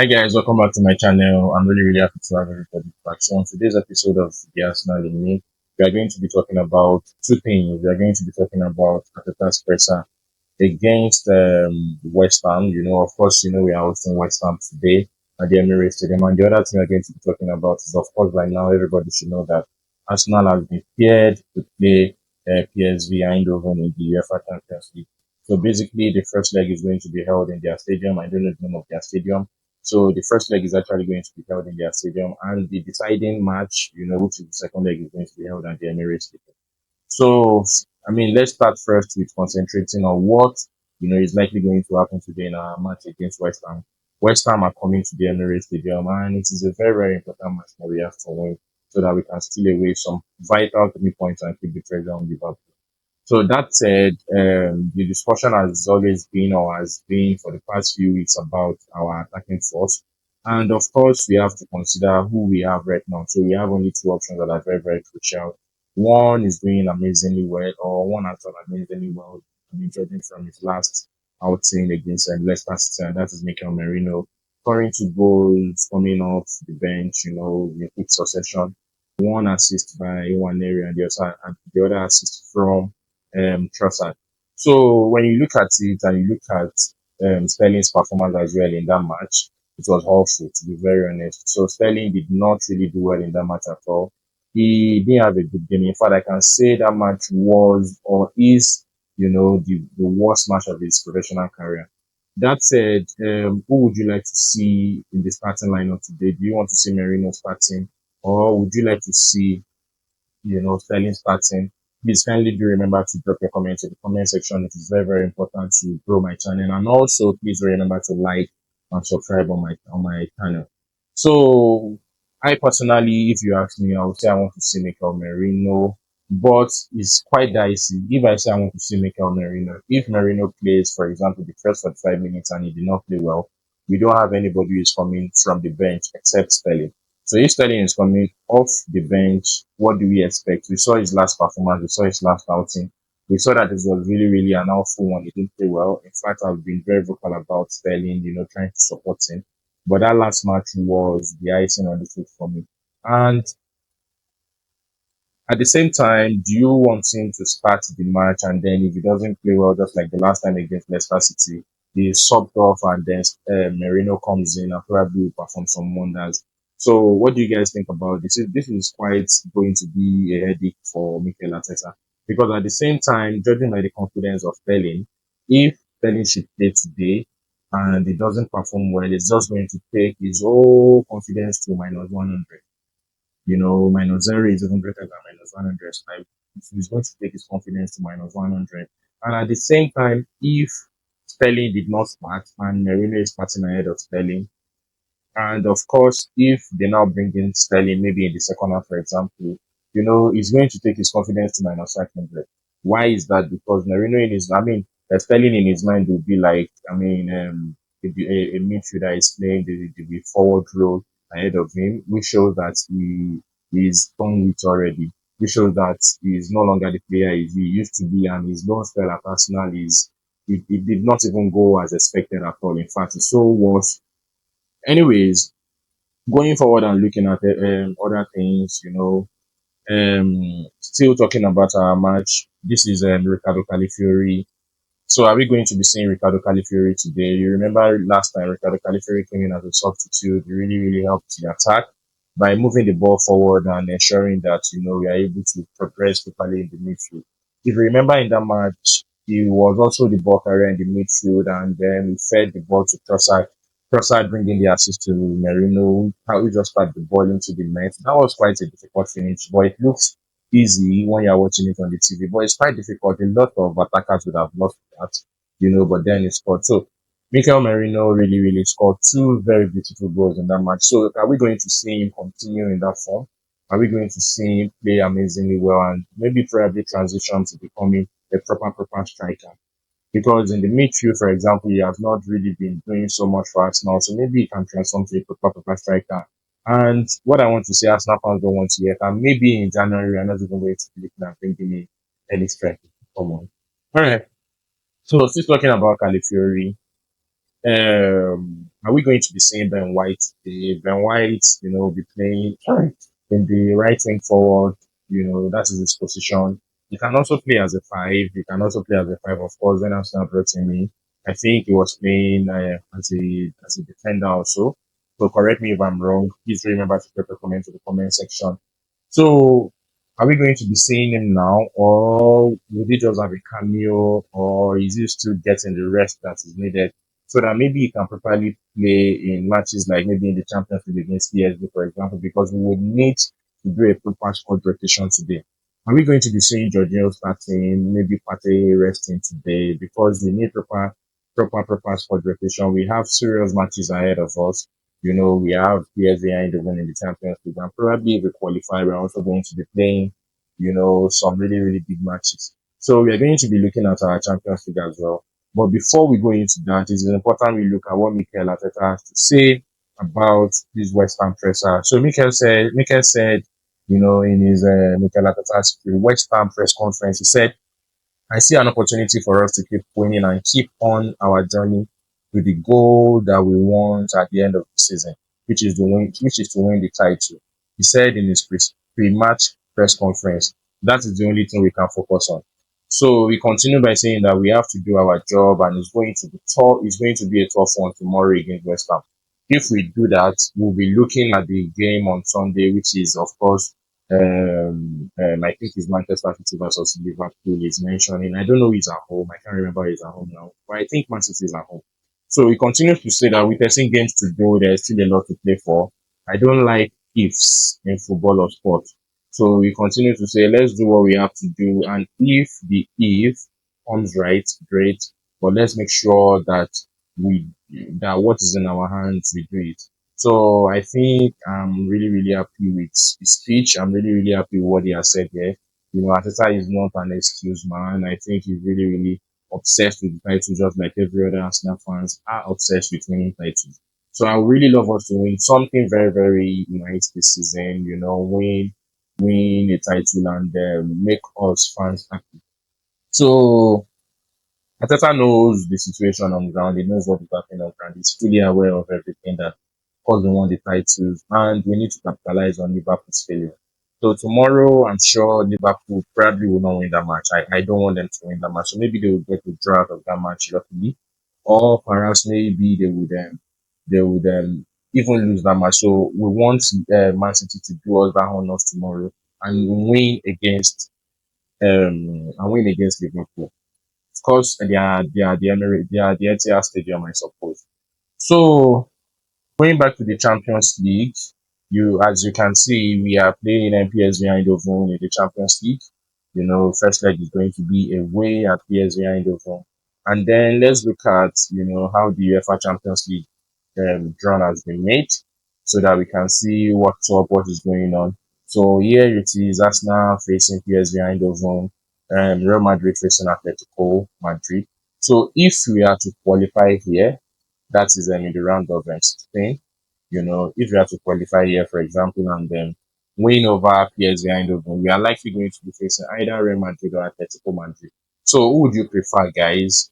guys, welcome back to my channel. I'm really happy to have everybody back. So on today's episode of the Arsenal in Me, we are going to be talking about two things. We are going to be talking about Arteta's presser against West Ham. Of course, we are hosting West Ham today at the Emirates Stadium. And the other thing we're going to be talking about is, of course, by now everybody should know that Arsenal has been paired to play PSV Eindhoven in the UEFA Champions League. So basically, the first leg is going to be held in their stadium. I don't know the name of their stadium. So the first leg is actually going to be held in their stadium, and the deciding match, which is the second leg, is going to be held at the Emirates Stadium. So, let's start first with concentrating on what is likely going to happen today in our match against West Ham. West Ham are coming to the Emirates Stadium, and it is a very important match that we have to win so that we can steal away some vital 3 points and keep the pressure on Liverpool. So that said, the discussion has always been or has been for the past few weeks about our attacking force. And of course, we have to consider who we have right now. So we have only two options that are very crucial. One is doing amazingly well, or one has done amazingly well. Judging from his last outing against Leicester City, and that is Mikel Merino, scoring 2 goals, coming off the bench, in a quick succession. One assist by Iwaneri and the other assist from Trossard. So when you look at it and you look at Sterling's performance as well in that match, it was awful, to be very honest. So Sterling did not really do well in that match at all. He didn't have a good game. In fact, I can say that match was or is, the worst match of his professional career. That said, who would you like to see in the starting lineup today? Do you want to see Merino starting, or would you like to see Sterling starting? Please kindly do remember to drop your comments in the comment section. It is very important to grow my channel, and also please remember to like and subscribe on my channel. So I personally, if you ask me, I would say I want to see Mikel Merino, but it's quite dicey. If I say I want to see Mikel Merino, if Merino plays, for example, the first 45 minutes and he did not play well, we don't have anybody who is coming from the bench except Sterling. So if Sterling is coming off the bench, what do we expect? We saw his last performance, we saw his last outing. We saw that it was really an awful one. He didn't play well. In fact, I've been very vocal about Sterling, trying to support him. But that last match was the icing on the cake for me. And at the same time, do you want him to start the match and then if he doesn't play well, just like the last time against Leicester City, he subbed off and then Merino comes in and probably will perform some wonders. So, what do you guys think about this? This is quite going to be a headache for Mikel Arteta because at the same time, judging by the confidence of Sterling, if Sterling should play today and he doesn't perform well, it's just going to take his whole confidence to minus 100. Minus zero is even greater than minus 100. Like, he's going to take his confidence to minus 100. And at the same time, if Sterling did not start and Merino is starting ahead of Sterling, and of course, if they now bring in Sterling, maybe in the second half, for example, he's going to take his confidence to minus 500. Why is that? Because Merino Sterling in his mind will be like, a midfielder is playing the forward role ahead of him, which shows that he is done with already. Which shows that he is no longer the player he used to be, and his loan spell at Arsenal it did not even go as expected at all. In fact, it's so worse. Anyways, going forward and looking at other things, still talking about our match. This is Ricardo Calafiori. So are we going to be seeing Ricardo Calafiori today? You remember last time Ricardo Calafiori came in as a substitute. He really helped the attack by moving the ball forward and ensuring that we are able to progress quickly in the midfield. If you remember in that match, he was also the ball carrier in the midfield, and then he fed the ball to Trossard. Trossard bringing the assist to Merino, how he just passed the ball into the net. That was quite a difficult finish, but it looks easy when you're watching it on the TV, but it's quite difficult. A lot of attackers would have lost that, but then he scored. So Mikel Merino really scored two very beautiful goals in that match. So are we going to see him continue in that form? Are we going to see him play amazingly well and maybe probably transition to becoming a proper striker? Because in the midfield, for example, he has not really been doing so much for Arsenal. So maybe he can transform to a proper striker. And what I want to say, Arsenal fans don't want to hear, and maybe in January, we're not even going to be looking at bringing in any striker. Come on. All right. So still talking about Calafiori, Are we going to be seeing Ben White? Ben White, be playing in the right wing forward. That is his position. He can also play as a five. He can also play as a five, of course. When Arsenal brought him in, I think he was playing as a defender also. So correct me if I'm wrong. Please remember to put a comment to the comment section. So are we going to be seeing him now, or will he just have a cameo, or is he still getting the rest that is needed so that maybe he can properly play in matches like maybe in the Champions League against PSV, for example, because we would need to do a proper squad rotation today. Are we going to be seeing Jorginho starting, maybe Partey resting today because we need proper squad rotation? We have serious matches ahead of us. We have PSV Eindhoven in the Champions League, and probably if we qualify, we're also going to be playing, some really, really big matches. So we are going to be looking at our Champions League as well. But before we go into that, it is important we look at what Mikel Arteta has to say about this West Ham presser. So Mikel said, in his Mikel Arteta's West Ham press conference, he said, I see an opportunity for us to keep winning and keep on our journey with the goal that we want at the end of the season, which is to win the title. He said in his pre-match press conference, that is the only thing we can focus on. So we continue by saying that we have to do our job, and it's going to be tough. It's going to be a tough one tomorrow against West Ham. If we do that, we'll be looking at the game on Sunday, which is of course I think it's Manchester City versus Liverpool is mentioning. I don't know who's at home. I can't remember who's at home now, but I think Man City is at home. So he continues to say that with 13 games to go, there's still a lot to play for. I don't like ifs in football or sport. So we continue to say, let's do what we have to do. And if the if comes right, great. But let's make sure we that what is in our hands, we do it. So I think I'm really, really happy with his speech. I'm really, really happy with what he has said here. Arteta is not an excuse man. I think he's really, really obsessed with the title, just like every other Arsenal fans are obsessed with winning titles. So I would really love us to win something very, very nice this season. Win a title and make us fans happy. So Ateta knows the situation on ground. He knows what is happening on ground. He's fully aware of everything that caused them won the titles, and we need to capitalize on Liverpool's failure. So tomorrow, I'm sure Liverpool probably will not win that match. I don't want them to win that match. So maybe they will get the draw out of that match luckily, or perhaps maybe they would even lose that match. So we want Man City to do us that honors tomorrow and win against Liverpool. Of course, they are the Etihad Stadium, I suppose. So going back to the Champions League, as you can see, we are playing in PSV Eindhoven in the Champions League. First leg is going to be away at PSV Eindhoven, and then let's look at how the UEFA Champions League drawn has been made, so that we can see what is going on. So here it is: Arsenal facing PSV Eindhoven, Real Madrid facing Atletico Madrid. So if we are to qualify here, that is in the round of 16. If we are to qualify here, for example, and then win over PSV Eindhoven, we are likely going to be facing either Real Madrid or Atletico Madrid. So who would you prefer, guys?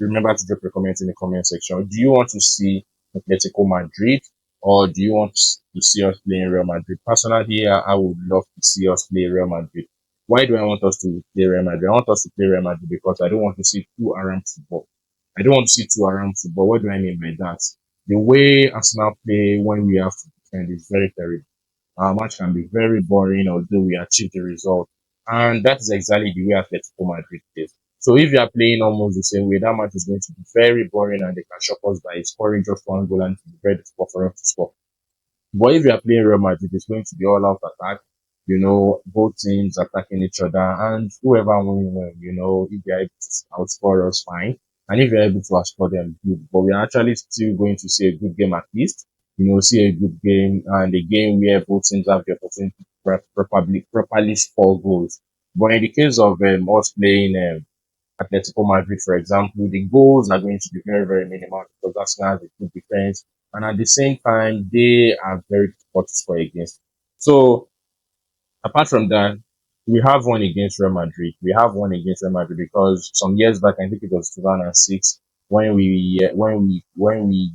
Remember to drop a comment in the comment section. Do you want to see Atletico Madrid, or do you want to see us playing Real Madrid? Personally, I would love to see us play Real Madrid. Why do I want us to play Real Madrid? I want us to play Real Madrid because I don't want to see two around football. I don't want to see two around football. What do I mean by that? The way Arsenal play when we have to defend is very terrible. Our match can be very boring, although we achieve the result. And that is exactly the way Atletico Madrid plays. So if you are playing almost the same way, that match is going to be very boring, and they can shock us by scoring just one goal, and it will be very difficult for us to score. But if you are playing Real Madrid, it's going to be all out attack. Both teams attacking each other, and whoever wins, if they're able to outscore us, fine. And if you're able to outscore them, good. But we are actually still going to see a good game at least. See a good game, and a game where both teams have the opportunity to properly score goals. But in the case of us playing Atletico Madrid, for example, the goals are going to be very, very minimal because Arsenal has a good defense, and at the same time, they are very difficult to score against. So apart from that, we have one against Real Madrid. We have one against Real Madrid because some years back, I think it was 2006. when we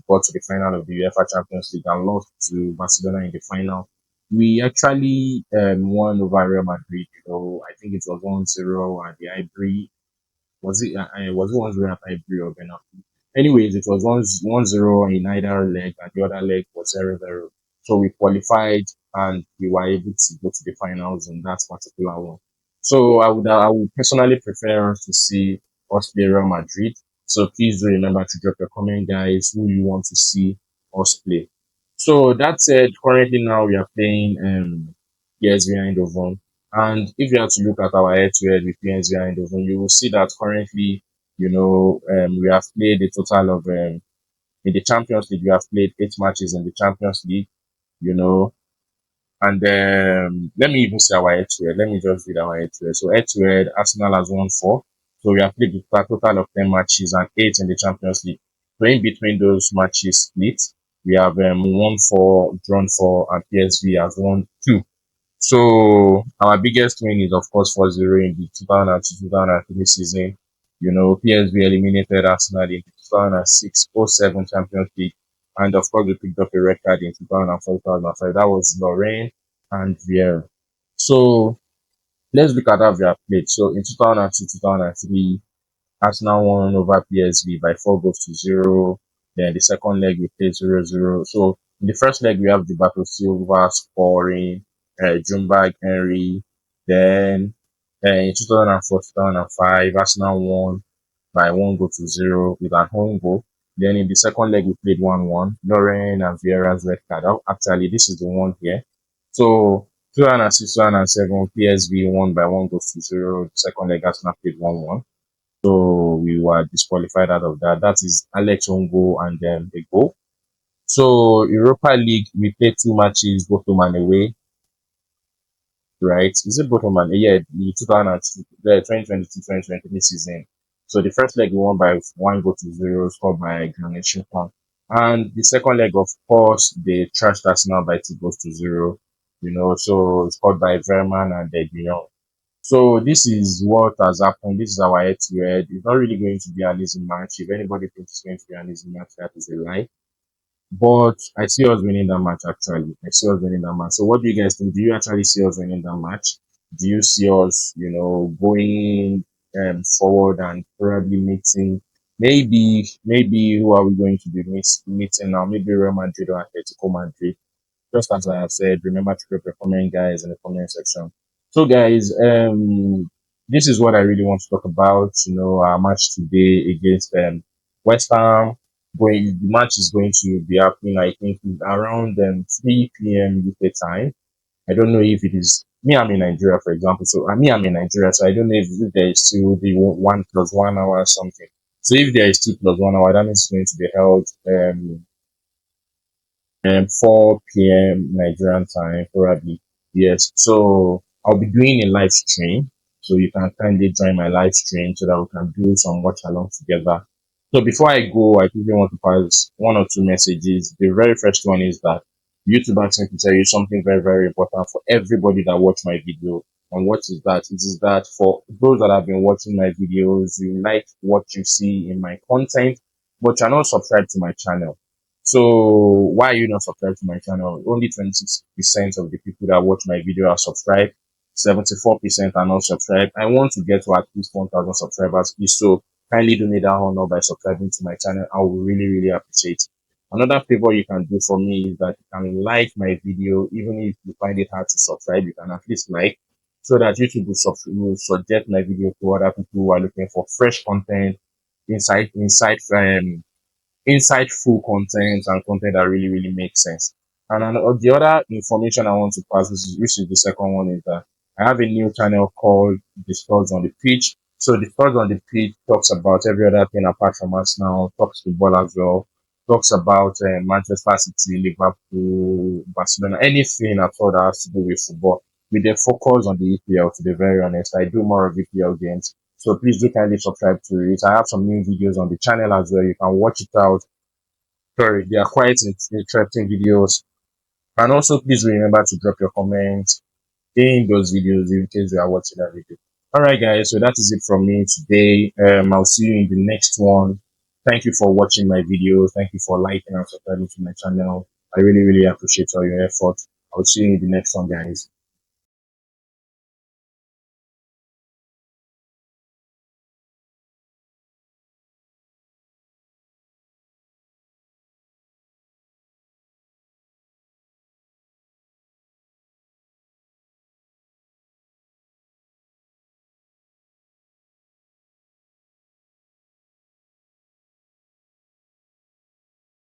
got to the final of the UEFA Champions League and lost to Barcelona in the final. We actually won over Real Madrid. I think it was 1-0 at the Ivory. Was it 1-0 at Ivory or Bernabeu? Anyways, it was 1-0 in either leg, and the other leg was 0-0. So we qualified, and we were able to go to the finals in that particular one. So I would personally prefer us to see us play Real Madrid. So please do remember to drop your comment, guys, who you want to see us play. So that said, currently now we are playing PSV Eindhoven. And if you have to look at our head-to-head with PSV Eindhoven, you will see that currently, we have played a total of in the Champions League, we have played 8 matches in the Champions League, you know, and let me even say our head-to-head. Let me just read our head-to-head. So head-to-head, Arsenal has won 4. So we have played a total of 10 matches and 8 in the Champions League. So in between those matches split, we have won 4, drawn 4, and PSV has won 2. So our biggest win is of course 4-0 in the 2002-2003 season. PSV eliminated Arsenal in the 2006-07 Champions League, and of course we picked up a record in 2004-2005. That was Lorraine and Vieira. So let's look at how we have played. So in 2002-2003, Arsenal won over PSV by 4 goals to 0. Then the second leg we played 0-0. So in the first leg we have the Battle Silva scoring, Jumberg, Henry. Then in 2004-2005, Arsenal won by 1 goal to 0 with an home goal. Then in the second leg we played 1-1. Lauren and Vieira's red card. Actually, this is the one here. So 2006-2007, PSV won by 1 goal to 0. The second leg Arsenal played 1-1. So we were disqualified out of that. That is Alex Ongo and then a goal. So Europa League, we played 2 matches, both home and away, right? Is it both home and yeah, the 2000, the 2022-2023 season. So the first leg we won by 1 goal to 0, scored by Gunners UCL. And the second leg, of course, they trashed us now by 2 goals to 0. So scored by Verman and Guillaume. So this is what has happened. This is our head-to-head. It's not really going to be an easy match. If anybody thinks it's going to be an easy match, that is a lie. But I see us winning that match actually. I see us winning that match. So what do you guys think? Do you actually see us winning that match? Do you see us, going forward and probably meeting maybe who are we going to be meeting now? Maybe Real Madrid or Atletico Madrid. Just as I have said, remember to drop your comment, guys, in the comment section. So, guys, this is what I really want to talk about. Our match today against West Ham. The match is going to be happening, I think, around 3 p.m. UK time. I don't know if it is me. I'm in Nigeria, for example. So, I'm in Nigeria, so I don't know if there is still the 1 plus 1 hour or something. So, if there is 2 plus 1 hour, that means it's going to be held 4 p.m. Nigerian time, probably. Yes. So I'll be doing a live stream. So you can kindly join my live stream so that we can do some watch along together. So before I go, I quickly want to pass 1 or 2 messages. The very first one is that YouTube asked me to tell you something very, very important for everybody that watch my video. And what is that? It is that for those that have been watching my videos, you like what you see in my content, but you're not subscribed to my channel. So why are you not subscribed to my channel? Only 26% of the people that watch my video are subscribed. 74% are not subscribed. I want to get to at least 1,000 subscribers. Please, so kindly do me that honor by subscribing to my channel. I will really, really appreciate it. Another favor you can do for me is that you can like my video, even if you find it hard to subscribe, you can at least like, so that YouTube will suggest my video to other people who are looking for fresh content, insightful content and content that really, really makes sense. And the other information I want to pass, which is the second one, is that I have a new channel called Discuss on the Pitch. So Discuss on the Pitch talks about every other thing apart from Arsenal, talks football as well, talks about Manchester City, Liverpool, Barcelona, anything at all that has to do with football. With the focus on the EPL, to be very honest, I do more of EPL games. So please do kindly subscribe to it. I have some new videos on the channel as well. You can watch it out. Sorry, they are quite interesting videos. And also, please remember to drop your comments in those videos in case you are watching that video. All right, guys. So that is it from me today. I'll see you in the next one. Thank you for watching my videos. Thank you for liking and subscribing to my channel. I really, really appreciate all your effort. I'll see you in the next one, guys.